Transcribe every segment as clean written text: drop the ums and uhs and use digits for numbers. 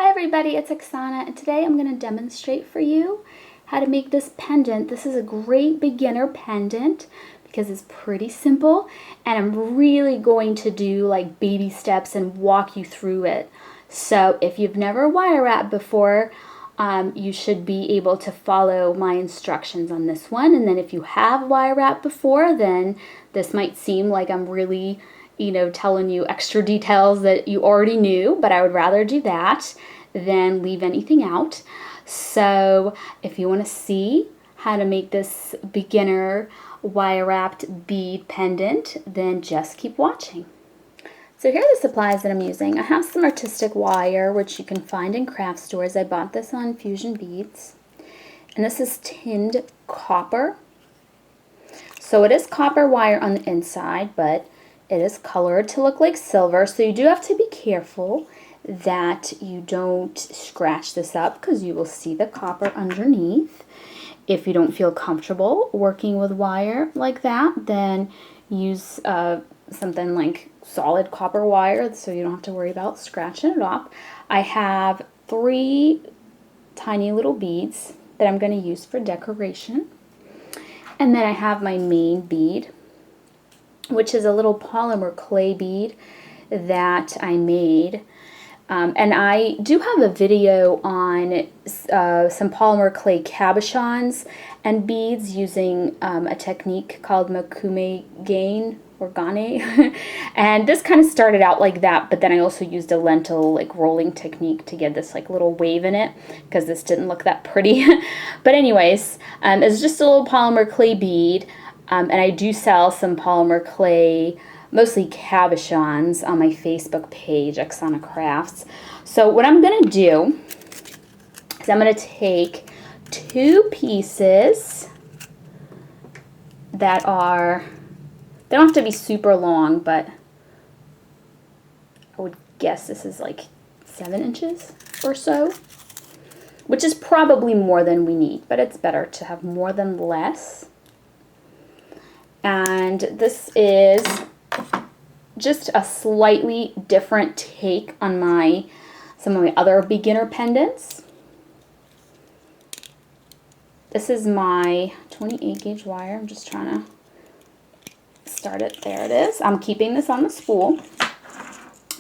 Hi everybody, it's Oksana, and today I'm going to demonstrate for you how to make this pendant. This is a great beginner pendant because it's pretty simple, and I'm really going to do like baby steps and walk you through it. So if you've never wire wrapped before, you should be able to follow my instructions on this one. And then if you have wire wrapped before, then this might seem like I'm really telling you extra details that you already knew, but I would rather do that than leave anything out. So if you want to see how to make this beginner wire wrapped bead pendant, then just keep watching. So here are the supplies that I'm using. I have some artistic wire, which you can find in craft stores. I bought this on Fusion Beads. And this is tinned copper. So it is copper wire on the inside, but it is colored to look like silver, so you do have to be careful that you don't scratch this up because you will see the copper underneath. If you don't feel comfortable working with wire like that, then use something like solid copper wire so you don't have to worry about scratching it off. I have 3 tiny little beads that I'm going to use for decoration. And then I have my main bead, which is a little polymer clay bead that I made. And I do have a video on some polymer clay cabochons and beads using a technique called makume gain or gane. And this kind of started out like that, but then I also used a lentil like rolling technique to get this like little wave in it because this didn't look that pretty. But anyways, it's just a little polymer clay bead. And I do sell some polymer clay, mostly cabochons, on my Facebook page, Oksana Crafts. So what I'm going to do is I'm going to take 2 pieces that are, they don't have to be super long, but I would guess this is like 7 inches or so, which is probably more than we need, but it's better to have more than less. And this is just a slightly different take on some of my other beginner pendants. This is my 28 gauge wire. I'm just trying to start it. There it is. I'm keeping this on the spool,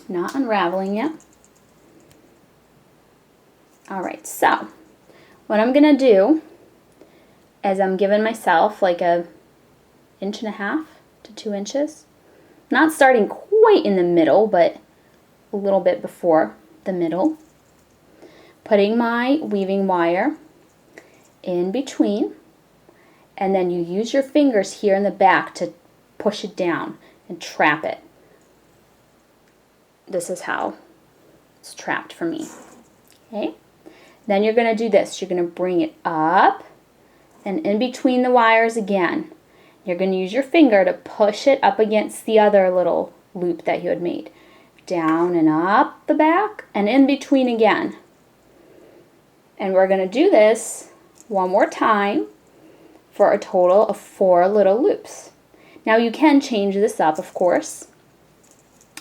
not unraveling it. Alright, so what I'm going to do is I'm giving myself like a 1.5 to 2 inches. Not starting quite in the middle, but a little bit before the middle. Putting my weaving wire in between, and then you use your fingers here in the back to push it down and trap it. This is how it's trapped for me. Okay? Then you're going to do this. You're going to bring it up and in between the wires again. You're going to use your finger to push it up against the other little loop that you had made. Down and up the back and in between again. And we're going to do this one more time for a total of 4 little loops. Now you can change this up, of course,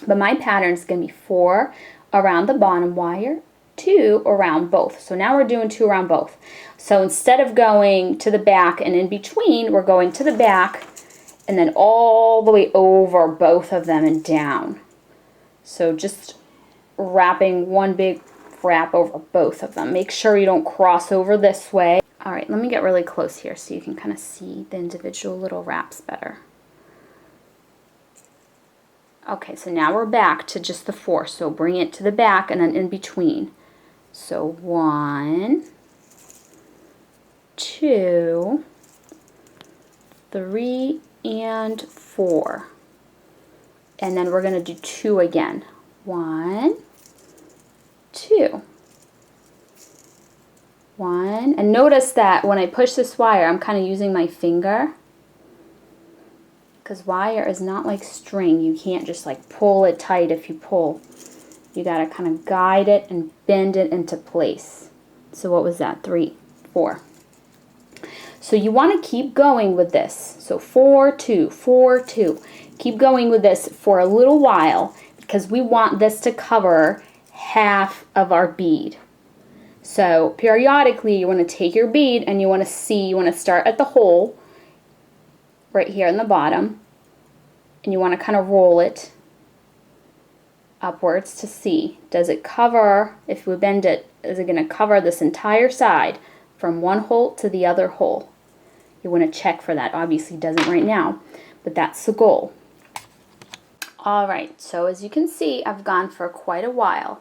but my pattern is going to be 4 around the bottom wire, 2 around both. So now we're doing 2 around both. So instead of going to the back and in between, we're going to the back and then all the way over both of them and down. So just wrapping one big wrap over both of them. Make sure you don't cross over this way. All right, let me get really close here so you can kind of see the individual little wraps better. Okay, so now we're back to just the 4. So bring it to the back and then in between. So 1, 2, 3, and 4. And then we're going to do 2 again. 1, 2. 1. And notice that when I push this wire, I'm kind of using my finger. Because wire is not like string. You can't just like pull it tight if you pull. You got to kind of guide it and bend it into place. So what was that? 3, 4. So you want to keep going with this. So 4, 2, 4, 2. Keep going with this for a little while because we want this to cover half of our bead. So periodically you want to take your bead and you want to start at the hole right here in the bottom, and you want to kind of roll it upwards to see, does it cover, if we bend it, is it going to cover this entire side from one hole to the other hole? You want to check for that. Obviously it doesn't right now, but that's the goal. Alright, so as you can see, I've gone for quite a while.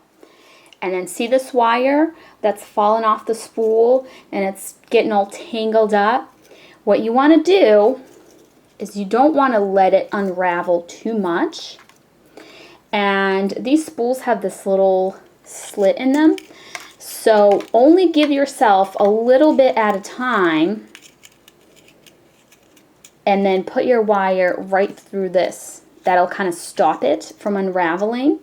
And then see this wire that's fallen off the spool and it's getting all tangled up? What you want to do is you don't want to let it unravel too much. And these spools have this little slit in them. So only give yourself a little bit at a time and then put your wire right through this. That'll kind of stop it from unraveling.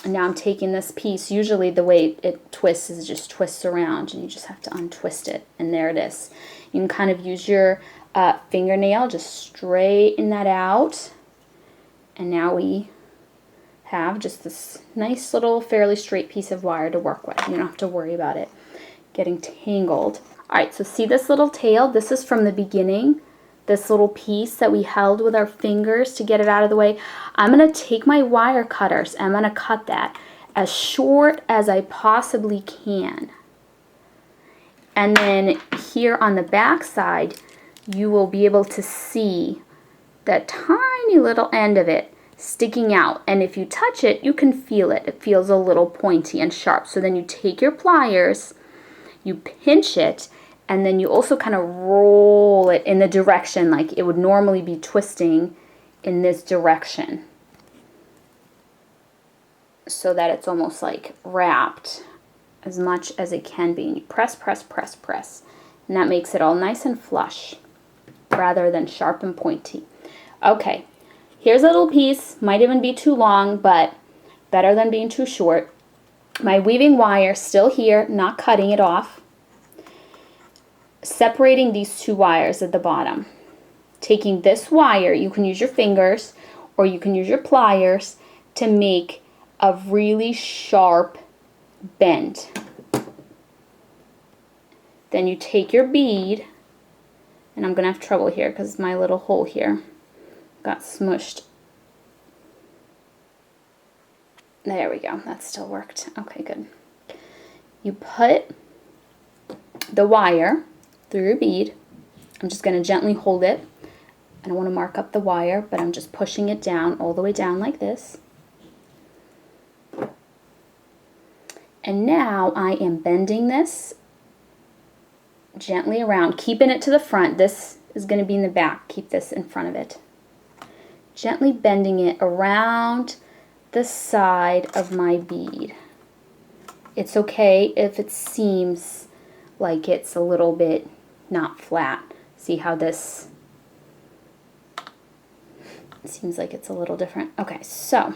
And now I'm taking this piece, usually the way it twists is just twists around and you just have to untwist it, and there it is. You can kind of use your fingernail, just straighten that out, and now we have just this nice little fairly straight piece of wire to work with. You don't have to worry about it getting tangled. Alright, so see this little tail? This is from the beginning. This little piece that we held with our fingers to get it out of the way. I'm going to take my wire cutters and I'm going to cut that as short as I possibly can. And then here on the back side, you will be able to see that tiny little end of it sticking out. And if you touch it, you can feel it. It feels a little pointy and sharp. So then you take your pliers, you pinch it, and then you also kind of roll it in the direction like it would normally be twisting in this direction, so that it's almost like wrapped as much as it can be. And you press, press, press, press. And that makes it all nice and flush rather than sharp and pointy. Okay, here's a little piece. Might even be too long, but better than being too short. My weaving wire still here, not cutting it off. Separating these two wires at the bottom. Taking this wire, you can use your fingers or you can use your pliers to make a really sharp bend. Then you take your bead, and I'm going to have trouble here because my little hole here got smushed. There we go, that still worked. Okay, good. You put the wire through your bead. I'm just going to gently hold it. I don't want to mark up the wire, but I'm just pushing it down, all the way down like this. And now I am bending this gently around, keeping it to the front. This is going to be in the back. Keep this in front of it. Gently bending it around the side of my bead. It's okay if it seems like it's a little bit not flat. See how this seems like it's a little different? Okay, so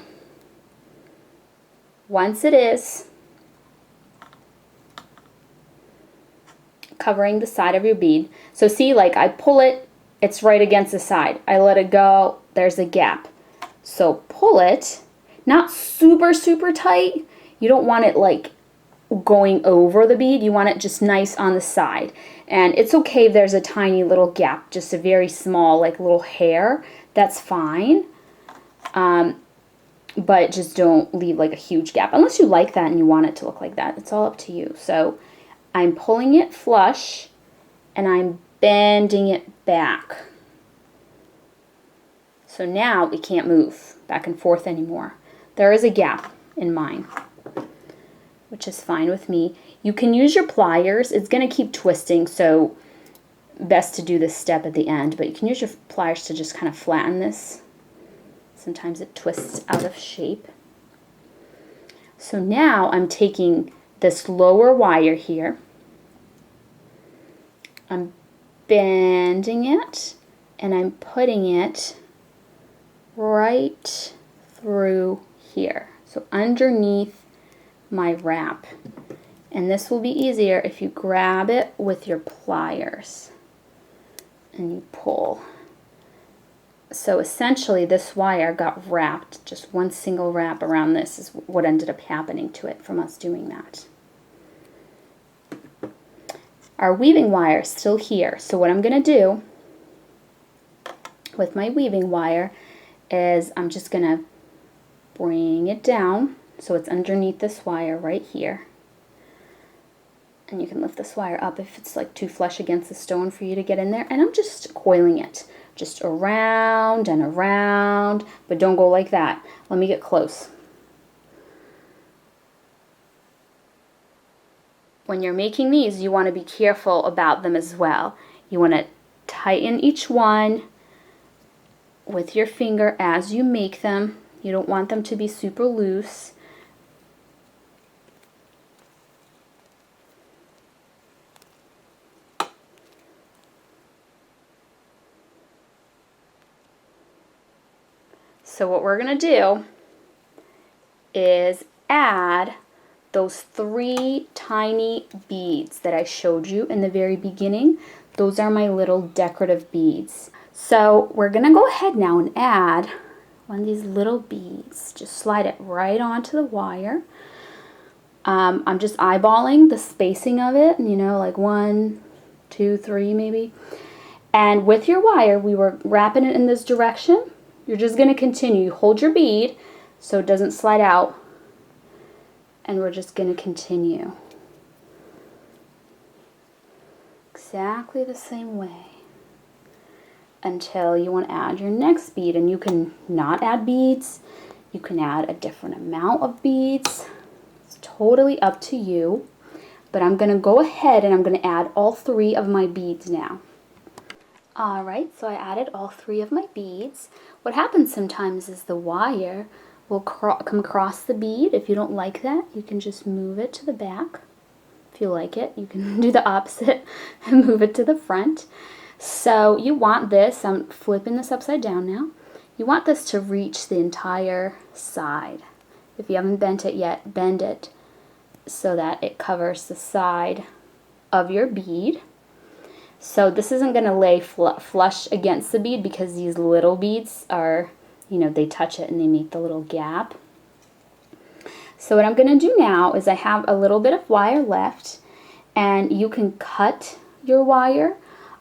once it is covering the side of your bead, so see, like I pull it, it's right against the side. I let it go, there's a gap. So pull it, not super, super tight. You don't want it like going over the bead. You want it just nice on the side. And it's okay if there's a tiny little gap, just a very small like little hair. That's fine. But just don't leave like a huge gap. Unless you like that and you want it to look like that. It's all up to you. So I'm pulling it flush and I'm bending it back. So now it can't move back and forth anymore. There is a gap in mine, which is fine with me. You can use your pliers. It's going to keep twisting, so best to do this step at the end. But you can use your pliers to just kind of flatten this. Sometimes it twists out of shape. So now I'm taking this lower wire here. I'm bending it, and I'm putting it right through here. So underneath my wrap. And this will be easier if you grab it with your pliers and you pull. So essentially this wire got wrapped, just one single wrap around this is what ended up happening to it from us doing that. Our weaving wire is still here, so what I'm going to do with my weaving wire is I'm just going to bring it down so it's underneath this wire right here. And you can lift this wire up if it's like too flush against the stone for you to get in there. And I'm just coiling it, just around and around, but don't go like that. Let me get close. When you're making these, you want to be careful about them as well. You want to tighten each one with your finger as you make them. You don't want them to be super loose. So what we're going to do is add those 3 tiny beads that I showed you in the very beginning. Those are my little decorative beads. So we're going to go ahead now and add one of these little beads. Just slide it right onto the wire. I'm just eyeballing the spacing of it, you know, like 1, 2, 3 maybe. And with your wire, we were wrapping it in this direction. You're just going to continue. Hold your bead so it doesn't slide out. And we're just going to continue. Exactly the same way. Until you want to add your next bead. And you can not add beads. You can add a different amount of beads. It's totally up to you. But I'm going to go ahead and I'm going to add all 3 of my beads now. Alright, so I added all 3 of my beads. What happens sometimes is the wire will come across the bead. If you don't like that, you can just move it to the back. If you like it, you can do the opposite and move it to the front. So you want this, I'm flipping this upside down now. You want this to reach the entire side. If you haven't bent it yet, bend it so that it covers the side of your bead. So this isn't going to lay flush against the bead because these little beads are, you know, they touch it and they make the little gap. So what I'm going to do now is I have a little bit of wire left, and you can cut your wire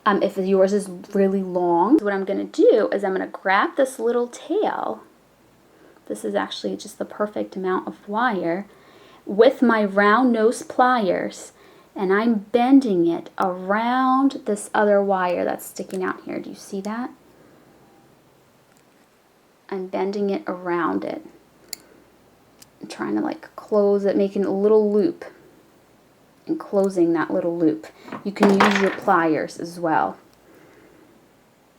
if yours is really long. So what I'm going to do is I'm going to grab this little tail. This is actually just the perfect amount of wire with my round nose pliers. And I'm bending it around this other wire that's sticking out here. Do you see that? I'm bending it around it. I'm trying to like close it, making a little loop and closing that little loop. You can use your pliers as well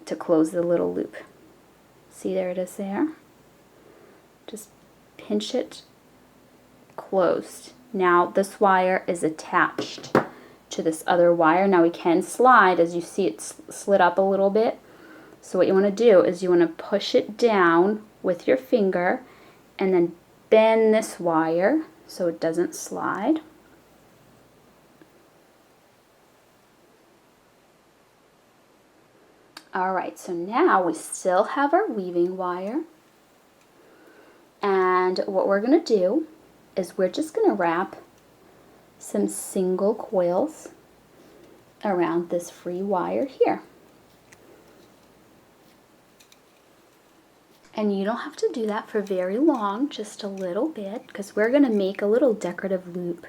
to close the little loop. See, there it is there. Just pinch it closed. Now this wire is attached to this other wire. Now we can slide, as you see it slid up a little bit. So what you want to do is you want to push it down with your finger and then bend this wire so it doesn't slide. Alright, so now we still have our weaving wire. And what we're going to do is we're just going to wrap some single coils around this free wire here. And you don't have to do that for very long, just a little bit, because we're going to make a little decorative loop.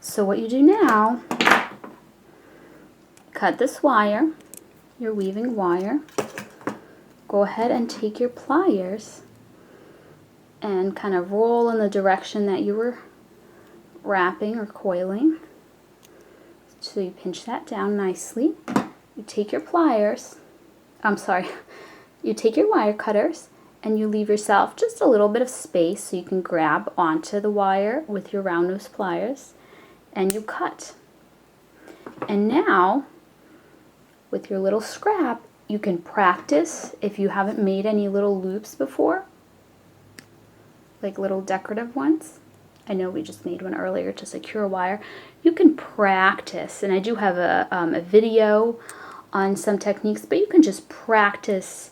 So what you do now, cut this wire, your weaving wire, go ahead and take your pliers and kind of roll in the direction that you were wrapping or coiling. So you pinch that down nicely. You take your pliers, you take your wire cutters and you leave yourself just a little bit of space so you can grab onto the wire with your round nose pliers and you cut. And now with your little scrap, you can practice if you haven't made any little loops before, like little decorative ones. I know we just made one earlier to secure wire. You can practice, and I do have a video on some techniques, but you can just practice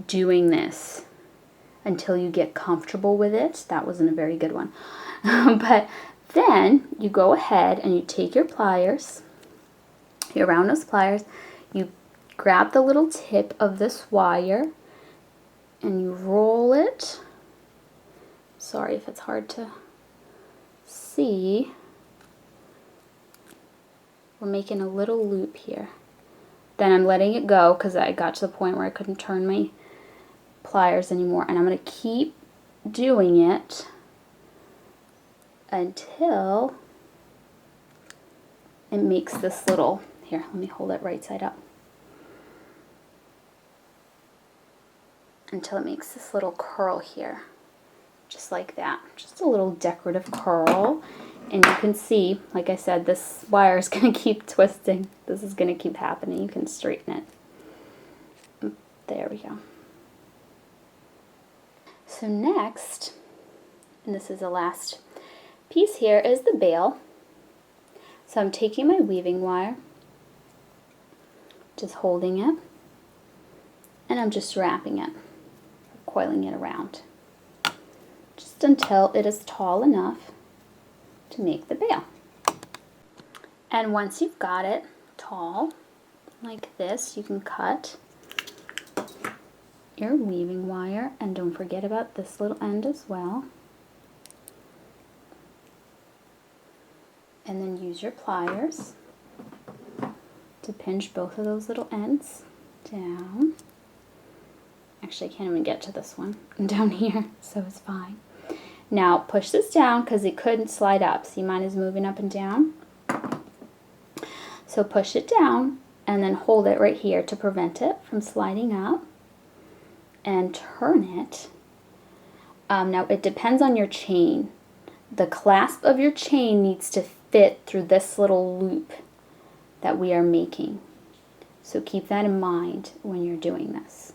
doing this until you get comfortable with it. That wasn't a very good one. But then you go ahead and you take your pliers, your round nose pliers, you grab the little tip of this wire and you roll it. Sorry if it's hard to see. We're making a little loop here. Then I'm letting it go because I got to the point where I couldn't turn my pliers anymore, and I'm going to keep doing it until it makes this little, here, let me hold it right side up, until it makes this little curl here, just like that, just a little decorative curl. And you can see, like I said, this wire is going to keep twisting. This is going to keep happening. You can straighten it. There we go. So next, and this is the last piece here, is the bail. So I'm taking my weaving wire, just holding it, and I'm just wrapping it, coiling it around, just until it is tall enough to make the bail. And once you've got it tall like this, you can cut your weaving wire, and don't forget about this little end as well, and then use your pliers to pinch both of those little ends down. Actually, I can't even get to this one down here, so it's fine. Now push this down because it couldn't slide up. See, mine is moving up and down. So push it down and then hold it right here to prevent it from sliding up, and turn it. Now it depends on your chain. The clasp of your chain needs to fit through this little loop that we are making. So keep that in mind when you're doing this.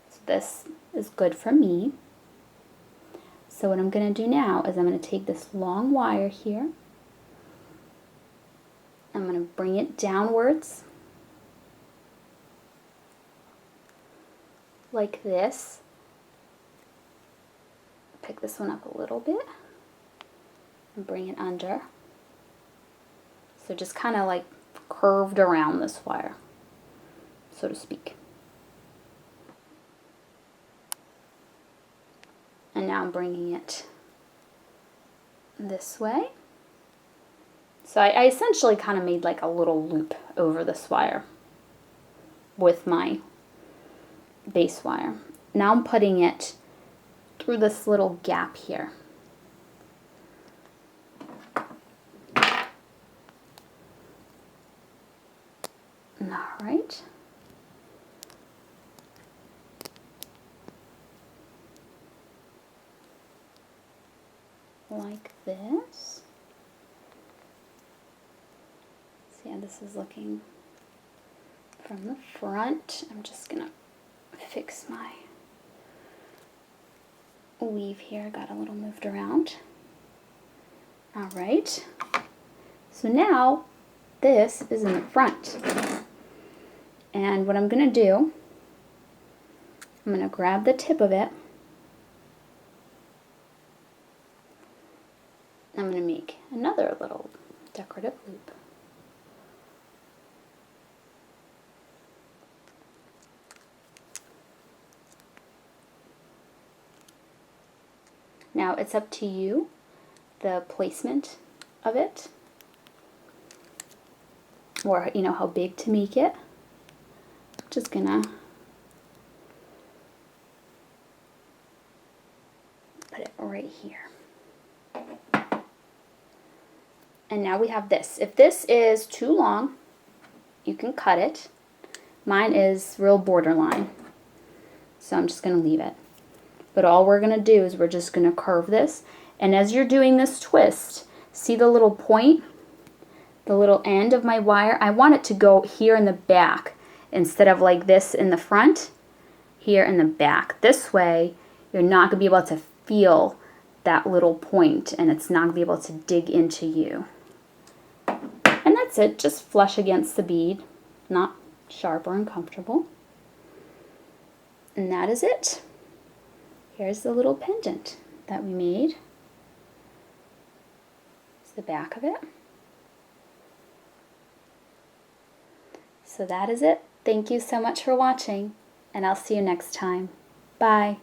So this is good for me. So what I'm going to do now is I'm going to take this long wire here. I'm going to bring it downwards like this. Pick this one up a little bit and bring it under. So just kind of like curved around this wire, so to speak. And now I'm bringing it this way. So I essentially kind of made like a little loop over this wire with my base wire. Now I'm putting it through this little gap here. All right. Like this. See how this is looking from the front. I'm just gonna fix my weave here. Got a little moved around. All right. So now this is in the front. And what I'm gonna do, I'm gonna grab the tip of it. I'm going to make another little decorative loop. Now it's up to you, the placement of it, or you know how big to make it. I'm just going to put it right here. And now we have this. If this is too long, you can cut it. Mine is real borderline, so I'm just going to leave it. But all we're going to do is we're just going to curve this. And as you're doing this twist, see the little point, the little end of my wire? I want it to go here in the back instead of like this in the front, here in the back. This way, you're not going to be able to feel that little point, and it's not going to be able to dig into you. And that's it, just flush against the bead, not sharp or uncomfortable. And that is it. Here's the little pendant that we made. It's the back of it. So that is it. Thank you so much for watching, and I'll see you next time. Bye.